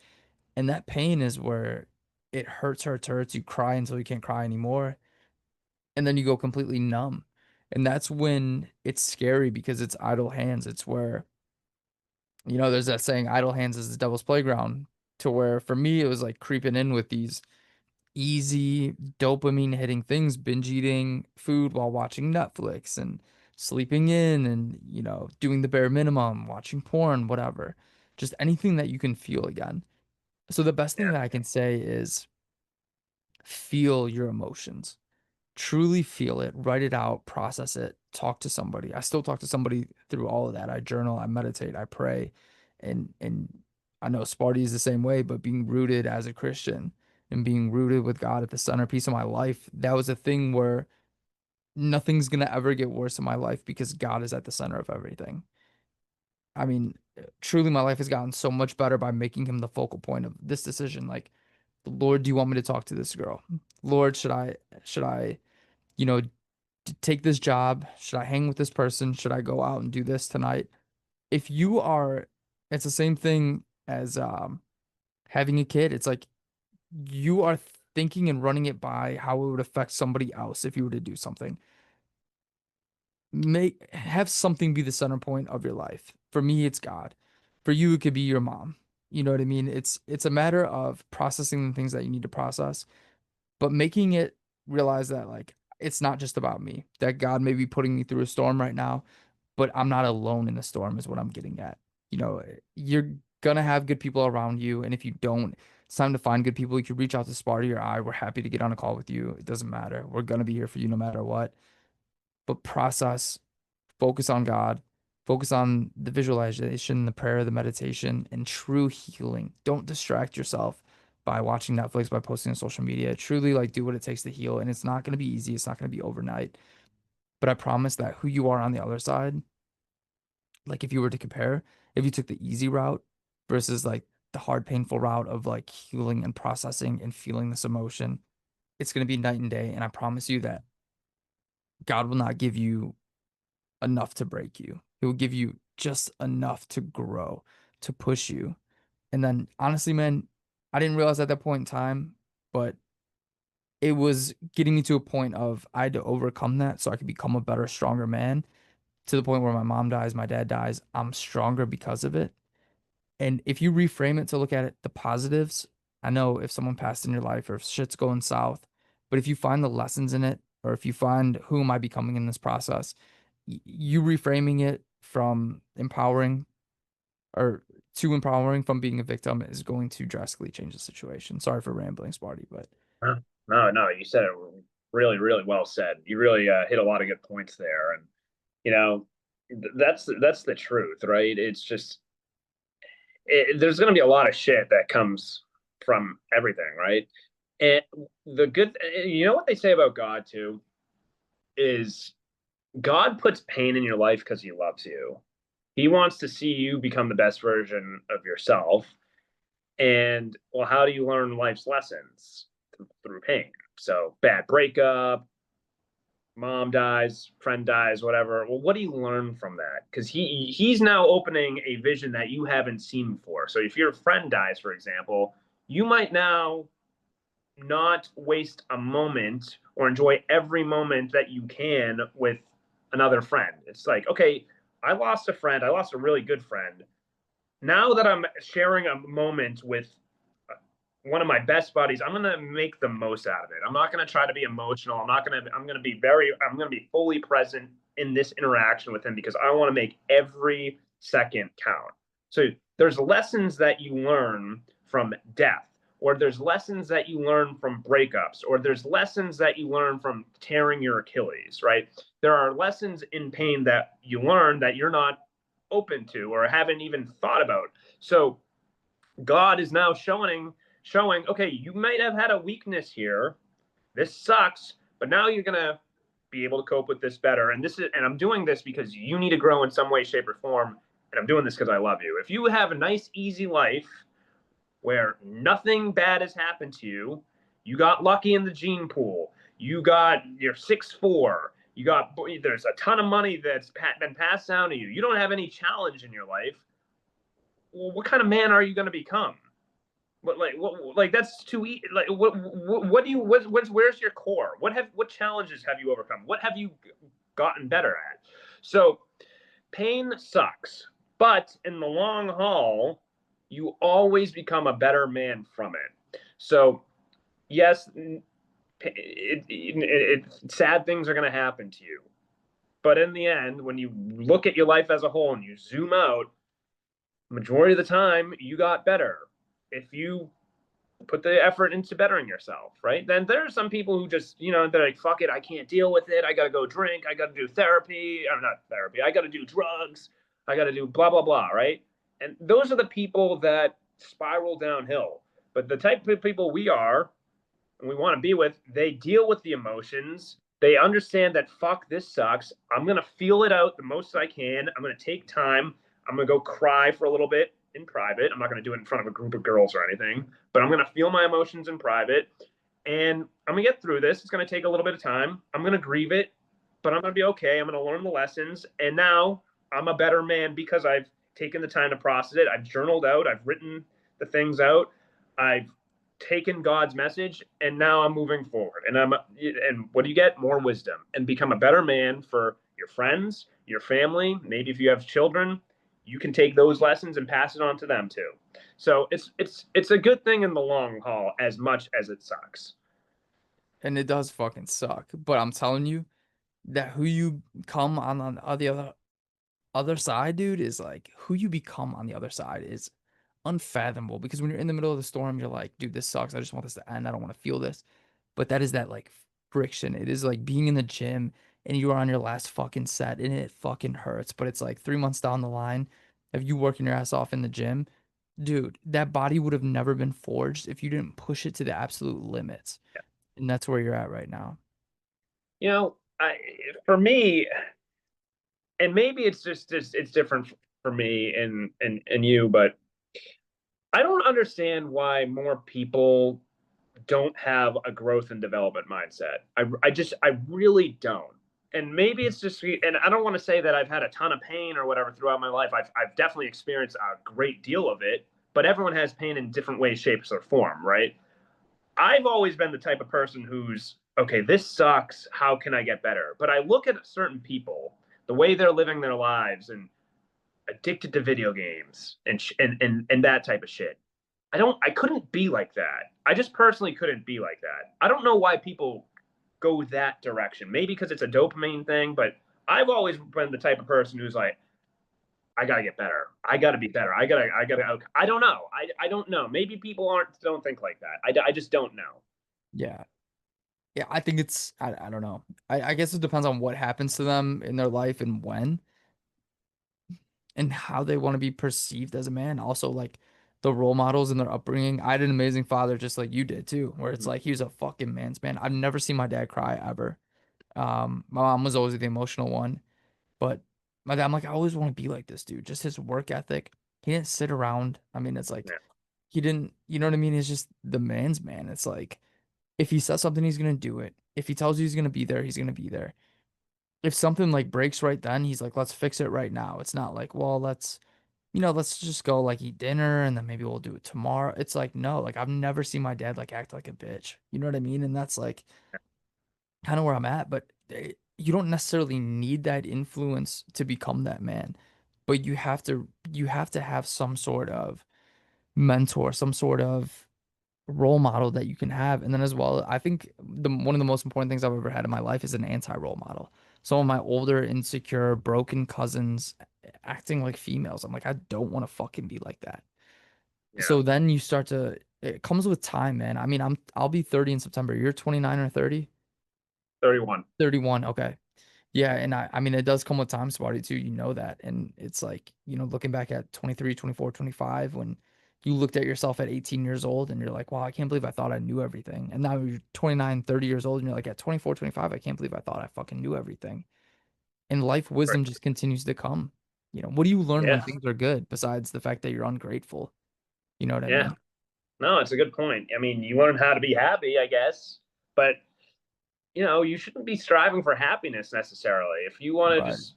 and that pain is where it hurts. You cry until you can't cry anymore, and then you go completely numb, and that's when it's scary because it's idle hands. It's where, there's that saying, idle hands is the devil's playground, to where for me it was like creeping in with these easy dopamine hitting things, binge eating food while watching Netflix and sleeping in and, doing the bare minimum, watching porn, whatever. Just anything that you can feel again. So the best thing Yeah, that I can say is feel your emotions. Truly feel it, write it out, process it, talk to somebody. I still talk to somebody through all of that. I journal, I meditate, I pray. And I know Sparty is the same way, but being rooted as a Christian and being rooted with God at the centerpiece of my life, that was a thing where nothing's gonna ever get worse in my life because God is at the center of everything. I mean, truly my life has gotten so much better by making him the focal point of this decision. Like, Lord, do you want me to talk to this girl? Lord, should I, you know, take this job? Should I hang with this person? Should I go out and do this tonight? If you are, it's the same thing as having a kid. It's like you are thinking and running it by how it would affect somebody else if you were to do something. Have something be the center point of your life. For me, it's God. For you, it could be your mom. You know what I mean? It's a matter of processing the things that you need to process, but making it realize that like it's not just about me, that God may be putting me through a storm right now, but I'm not alone in the storm is what I'm getting at. You're gonna have good people around you, and if you don't, it's time to find good people. You can reach out to Sparty or I. We're happy to get on a call with you. It doesn't matter. We're gonna be here for you no matter what. But process, focus on God, focus on the visualization, the prayer, the meditation, and true healing. Don't distract yourself by watching Netflix, by posting on social media. Truly, like, do what it takes to heal. And it's not going to be easy. It's not going to be overnight. But I promise that who you are on the other side, like if you were to compare, if you took the easy route versus like the hard, painful route of like healing and processing and feeling this emotion, it's going to be night and day. And I promise you that God will not give you enough to break you. He will give you just enough to grow, to push you. And then honestly, man, I didn't realize at that point in time, but it was getting me to a point of I had to overcome that so I could become a better, stronger man, to the point where my mom dies, my dad dies. I'm stronger because of it. And if you reframe it to look at it, the positives, I know if someone passed in your life or if shit's going south, but if you find the lessons in it, or if you find who am I becoming in this process, you reframing it from empowering or to empowering from being a victim is going to drastically change the situation. Sorry for rambling, Sparty, but No, no, you said it really, really well said. You really hit a lot of good points there, and you know, that's the truth, right? It's just there's going to be a lot of shit that comes from everything, right? And the good, you know what they say about God too is God puts pain in your life because He loves you. He wants to see you become the best version of yourself. And well, how do you learn life's lessons? Through pain. So bad breakup, mom dies, friend dies, whatever. Well, what do you learn from that? Because he's now opening a vision that you haven't seen before. So if your friend dies, for example, you might now not waste a moment or enjoy every moment that you can with another friend. It's like, okay, I lost a friend, I lost a really good friend. Now that I'm sharing a moment with one of my best buddies, I'm gonna make the most out of it. I'm not gonna try to be emotional. I'm gonna be I'm gonna be fully present in this interaction with him because I want to make every second count. So there's lessons that you learn from death, or there's lessons that you learn from breakups, or there's lessons that you learn from tearing your Achilles, right? There are lessons in pain that you learn that you're not open to or haven't even thought about. So God is now showing, okay, you might have had a weakness here. This sucks, but now you're gonna be able to cope with this better. And I'm doing this because you need to grow in some way, shape, or form. And I'm doing this because I love you. If you have a nice, easy life where nothing bad has happened to you, you got lucky in the gene pool, you're 6'4", there's a ton of money that's been passed down to you. You don't have any challenge in your life. Well, what kind of man are you going to become? Like that's too easy. Like what do you where's your core? What challenges have you overcome? What have you gotten better at? So pain sucks, but in the long haul, you always become a better man from it. So yes, sad things are going to happen to you, but in the end, when you look at your life as a whole and you zoom out, majority of the time you got better. If you put the effort into bettering yourself, right? Then there are some people who just, they're like, fuck it, I can't deal with it. I got to go drink. I got to do therapy. Or not therapy. I got to do drugs. I got to do blah, blah, blah, right? And those are the people that spiral downhill. But the type of people we are and we want to be with, they deal with the emotions. They understand that, fuck, this sucks. I'm going to feel it out the most I can. I'm going to take time. I'm going to go cry for a little bit in private. I'm not going to do it in front of a group of girls or anything, but I'm going to feel my emotions in private. And I'm going to get through this. It's going to take a little bit of time. I'm going to grieve it, but I'm going to be okay. I'm going to learn the lessons. And now I'm a better man because I've taken the time to process it. I've journaled out. I've written the things out. I've taken God's message, and now I'm moving forward. And what do you get? More wisdom, and become a better man for your friends, your family. Maybe if you have children, you can take those lessons and pass it on to them too. So it's a good thing in the long haul, as much as it sucks. and it does fucking suck. But I'm telling you that who you come on the other side, dude, is like who you become on the other side is unfathomable because when you're in the middle of the storm, you're like, dude, this sucks. I just want this to end. I don't want to feel this. But that is that like friction. It is like being in the gym and you are on your last fucking set and it fucking hurts. But it's like 3 months down the line of you working your ass off in the gym. Dude, that body would have never been forged if you didn't push it to the absolute limits. And that's where you're at right now. For me, and maybe it's different for me and you, but I don't understand why more people don't have a growth and development mindset. I really don't. And maybe it's just, and I don't want to say that I've had a ton of pain or whatever throughout my life. I've definitely experienced a great deal of it, but everyone has pain in different ways, shapes, or form, right? I've always been the type of person who's, okay, this sucks. How can I get better? But I look at certain people, the way they're living their lives and addicted to video games and that type of shit. I couldn't be like that. I just personally couldn't be like that. I don't know why people go that direction. Maybe because it's a dopamine thing, but I've always been the type of person who's like, I gotta get better. I gotta be better. I gotta. I don't know. I don't know. Maybe people don't think like that. I just don't know. Yeah. Yeah, I think I don't know. I guess it depends on what happens to them in their life and when and how they want to be perceived as a man. Also, like the role models in their upbringing. I had an amazing father just like you did too, where it's like he was a fucking man's man. I've never seen my dad cry ever. My mom was always the emotional one, but my dad, I'm like, I always want to be like this dude. Just his work ethic. He didn't sit around. I mean, it's like Yeah, he didn't, you know what I mean? He's just the man's man. It's like if he says something, he's gonna do it. If he tells you he's gonna be there, he's gonna be there. If something like breaks right then, he's like, let's fix it right now. It's not like, well, let's just go like eat dinner and then maybe we'll do it tomorrow. It's like, no, like I've never seen my dad like act like a bitch. You know what I mean? And that's like kind of where I'm at, but you don't necessarily need that influence to become that man. But you have to have some sort of mentor, some sort of role model that you can have. And then as well, I think the one of the most important things I've ever had in my life is an anti-role model. Some of my older, insecure, broken cousins acting like females. I'm like, I don't want to fucking be like that. yeah. So then you start to, it comes with time, man. I mean, I'll be 30 in September. You're 29 or 30? 31. 31. Okay. Yeah, and I mean it does come with time, Spotty, too. You know that. And it's like, looking back at 23, 24, 25, when you looked at yourself at 18 years old and you're like, wow, I can't believe I thought I knew everything. And now you're 29, 30 years old and you're like, at 24, 25, I can't believe I thought I fucking knew everything. And life Right. wisdom just continues to come. What do you learn when Yeah. things are good besides the fact that you're ungrateful? You know what I Yeah. mean? No, it's a good point. I mean, you learn how to be happy, I guess, but you shouldn't be striving for happiness necessarily. If you want to Right. just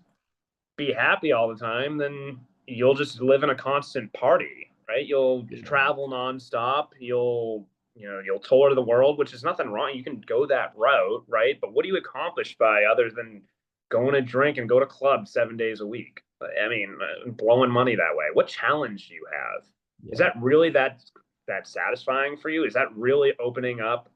be happy all the time, then you'll just live in a constant party, right? You'll Yeah. travel nonstop. You'll tour the world, which is nothing wrong. You can go that route, right? But what do you accomplish by other than going to drink and go to clubs 7 days a week? I mean, blowing money that way. What challenge do you have? Is Yeah. that really that satisfying for you? Is that really opening up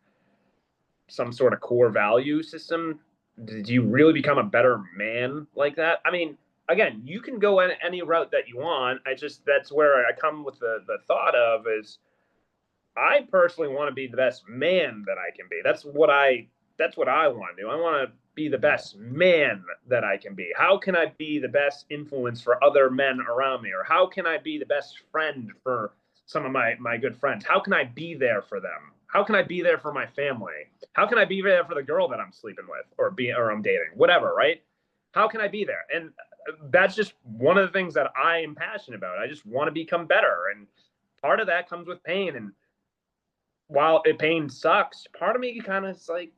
some sort of core value system? Did you really become a better man like that? I mean, again, you can go any route that you want. That's where I come with the thought of is I personally want to be the best man that I can be. That's what I want to do. I want to be the Yeah. best man that I can be. How can I be the best influence for other men around me? Or how can I be the best friend for some of my good friends? How can I be there for them? How can I be there for my family? How can I be there for the girl that I'm sleeping with or I'm dating? Whatever, right? How can I be there? And that's just one of the things that I am passionate about. I just want to become better. And part of that comes with pain. And while pain sucks, part of me kind of is like,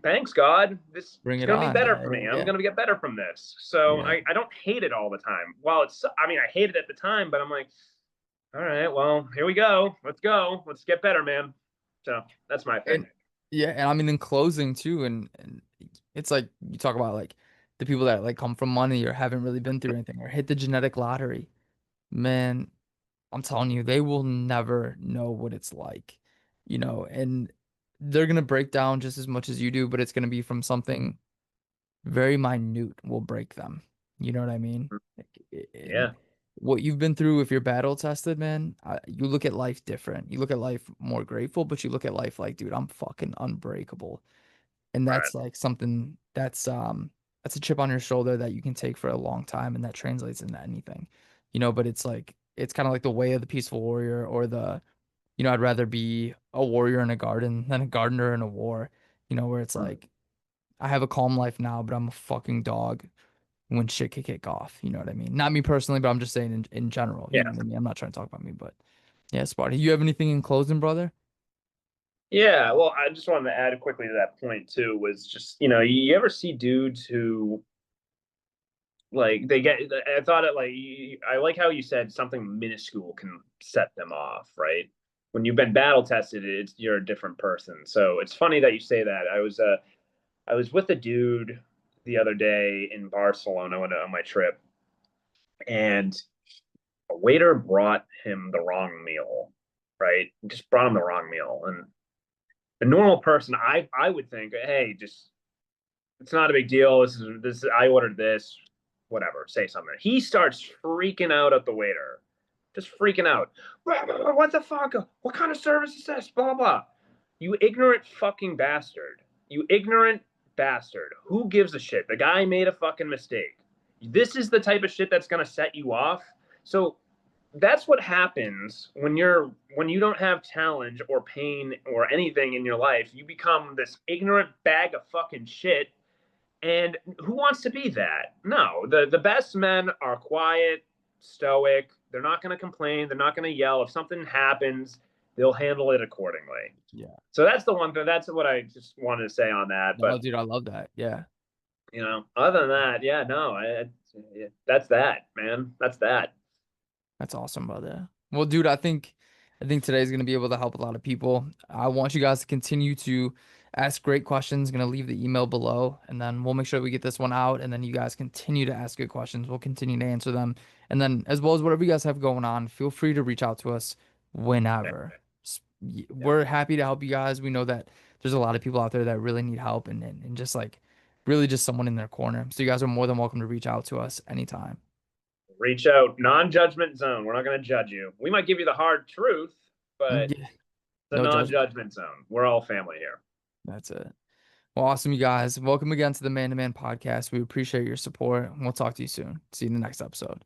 thanks God, this Bring is it going to be on. better Yeah. for Yeah. me. I'm Yeah. going to get better from this. So Yeah. I don't hate it all the time. While I mean, I hated it at the time, but I'm like, all right, well, here we go. Let's go. Let's get better, man. So that's my thing. And yeah, and I mean in closing too, and it's like you talk about like the people that like come from money or haven't really been through anything or hit the genetic lottery. Man, I'm telling you, they will never know what it's like, and they're gonna break down just as much as you do, but it's gonna be from something very minute will break them. You know what I mean? And Yeah, what you've been through, if you're battle tested, man, you look at life different. You look at life more grateful, but you look at life like, dude, I'm fucking unbreakable. And right. that's like something that's a chip on your shoulder that you can take for a long time and that translates into anything. But it's like it's kind of like the way of the peaceful warrior or I'd rather be a warrior in a garden than a gardener in a war, where it's like I have a calm life now, but I'm a fucking dog when shit could kick off. You know what I mean? Not me personally, but I'm just saying in general. You Yeah. know what I mean? I'm not trying to talk about me, but yeah, Sparty. You have anything in closing, brother? Yeah, well, I just wanted to add quickly to that point too, was just, you ever see dudes who like they get I thought it like I like how you said something minuscule can set them off, right? When you've been battle tested, you're a different person. So it's funny that you say that. I was with a dude the other day in Barcelona on my trip, and a waiter brought him the wrong meal, right? Just brought him the wrong meal. And the normal person, I would think, hey, just It's not a big deal. I ordered this, whatever. Say something. He starts freaking out at the waiter, just freaking out. What the fuck? What kind of service is this? Blah blah blah. You ignorant fucking bastard. You ignorant bastard. Who gives a shit? The guy made a fucking mistake. This is the type of shit that's gonna set you off. So that's what happens when you don't have challenge or pain or anything in your life. You become this ignorant bag of fucking shit, and who wants to be that? No, the best men are quiet, stoic. They're not going to complain. They're not going to yell. If something happens, they'll handle it accordingly. Yeah. So that's the one thing. That's what I just wanted to say on that. No, But dude, I love that. Yeah. other than that, yeah, no, that's that, man. That's that. That's awesome, brother. Well, dude, I think today's gonna be able to help a lot of people. I want you guys to continue to ask great questions. Gonna leave the email below, and then we'll make sure we get this one out. And then you guys continue to ask good questions. We'll continue to answer them. And then as well as whatever you guys have going on, feel free to reach out to us whenever. Yeah. We're happy to help you guys. We know that there's a lot of people out there that really need help and just like really just someone in their corner. So you guys are more than welcome to reach out to us anytime. Reach out, non-judgment zone. We're not going to judge you. We might give you the hard truth, but Yeah, the no judgment. non-judgment zone. We're all family here. That's it. Well, awesome, you guys. Welcome again to the Man to Man podcast. We appreciate your support. And we'll talk to you soon. See you in the next episode.